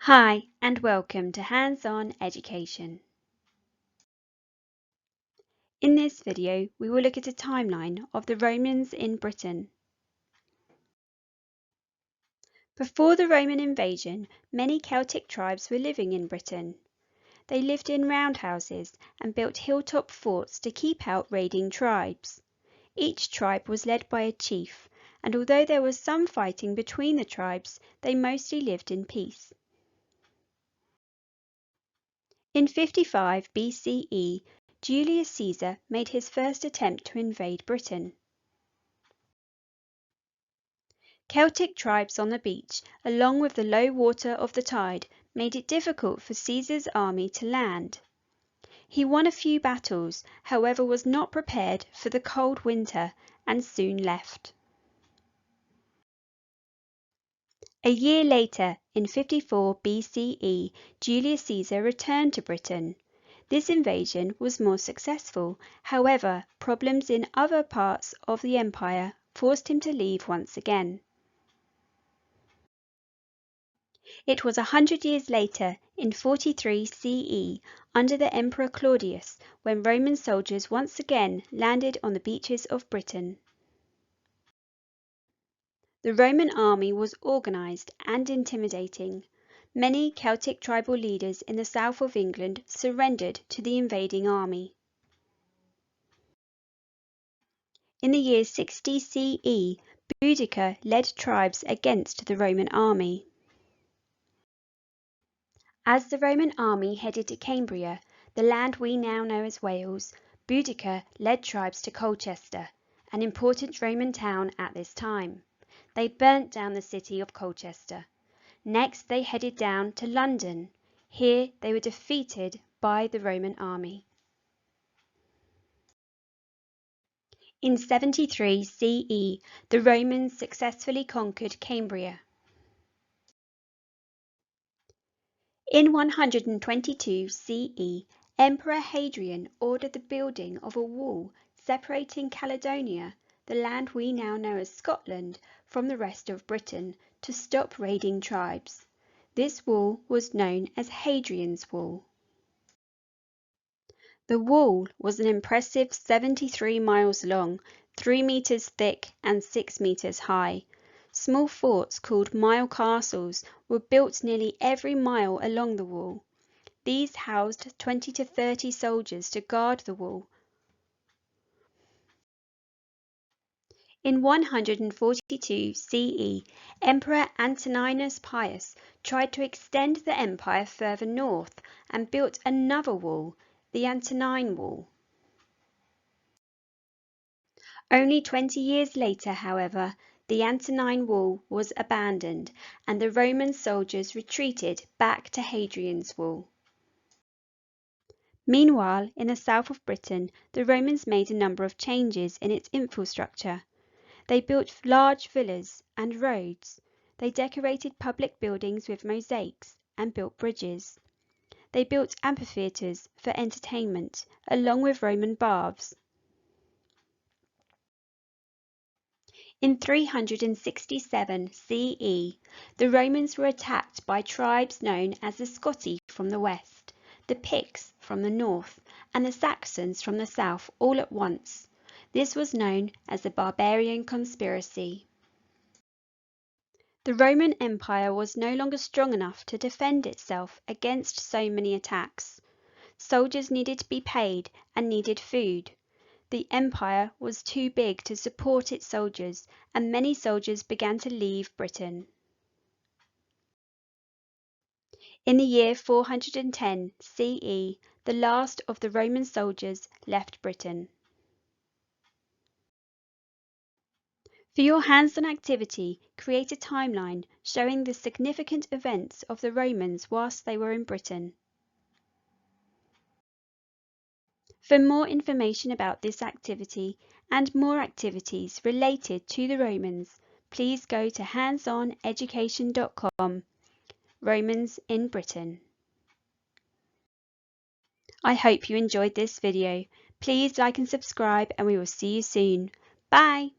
Hi, and welcome to Hands-On Education. In this video, we will look at a timeline of the Romans in Britain. Before the Roman invasion, many Celtic tribes were living in Britain. They lived in roundhouses and built hilltop forts to keep out raiding tribes. Each tribe was led by a chief, and although there was some fighting between the tribes, they mostly lived in peace. In 55 BCE, Julius Caesar made his first attempt to invade Britain. Celtic tribes on the beach, along with the low water of the tide, made it difficult for Caesar's army to land. He won a few battles, however was not prepared for the cold winter and soon left. A year later, in 54 BCE, Julius Caesar returned to Britain. This invasion was more successful, however, problems in other parts of the empire forced him to leave once again. It was 100 years later, in 43 CE, under the Emperor Claudius, when Roman soldiers once again landed on the beaches of Britain. The Roman army was organized and intimidating. Many Celtic tribal leaders in the south of England surrendered to the invading army. In the year 60 CE, Boudicca led tribes against the Roman army. As the Roman army headed to Cambria, the land we now know as Wales, Boudicca led tribes to Colchester, an important Roman town at this time. They burnt down the city of Colchester. Next, they headed down to London. Here, they were defeated by the Roman army. In 73 CE, the Romans successfully conquered Cambria. In 122 CE, Emperor Hadrian ordered the building of a wall separating Caledonia, the land we now know as Scotland, from the rest of Britain, to stop raiding tribes. This wall was known as Hadrian's Wall. The wall was an impressive 73 miles long, 3 meters thick and 6 meters high. Small forts called mile castles were built nearly every mile along the wall. These housed 20 to 30 soldiers to guard the wall. In 142 CE, Emperor Antoninus Pius tried to extend the empire further north and built another wall, the Antonine Wall. Only 20 years later, however, the Antonine Wall was abandoned and the Roman soldiers retreated back to Hadrian's Wall. Meanwhile, in the south of Britain, the Romans made a number of changes in its infrastructure. They built large villas and roads. They decorated public buildings with mosaics and built bridges. They built amphitheatres for entertainment, along with Roman baths. In 367 CE, the Romans were attacked by tribes known as the Scotti from the west, the Picts from the north, and the Saxons from the south all at once. This was known as the Barbarian Conspiracy. The Roman Empire was no longer strong enough to defend itself against so many attacks. Soldiers needed to be paid and needed food. The empire was too big to support its soldiers, and many soldiers began to leave Britain. In the year 410 CE, the last of the Roman soldiers left Britain. For your hands-on activity, create a timeline showing the significant events of the Romans whilst they were in Britain. For more information about this activity and more activities related to the Romans, please go to handsoneducation.com, Romans in Britain. I hope you enjoyed this video. Please like and subscribe and we will see you soon. Bye!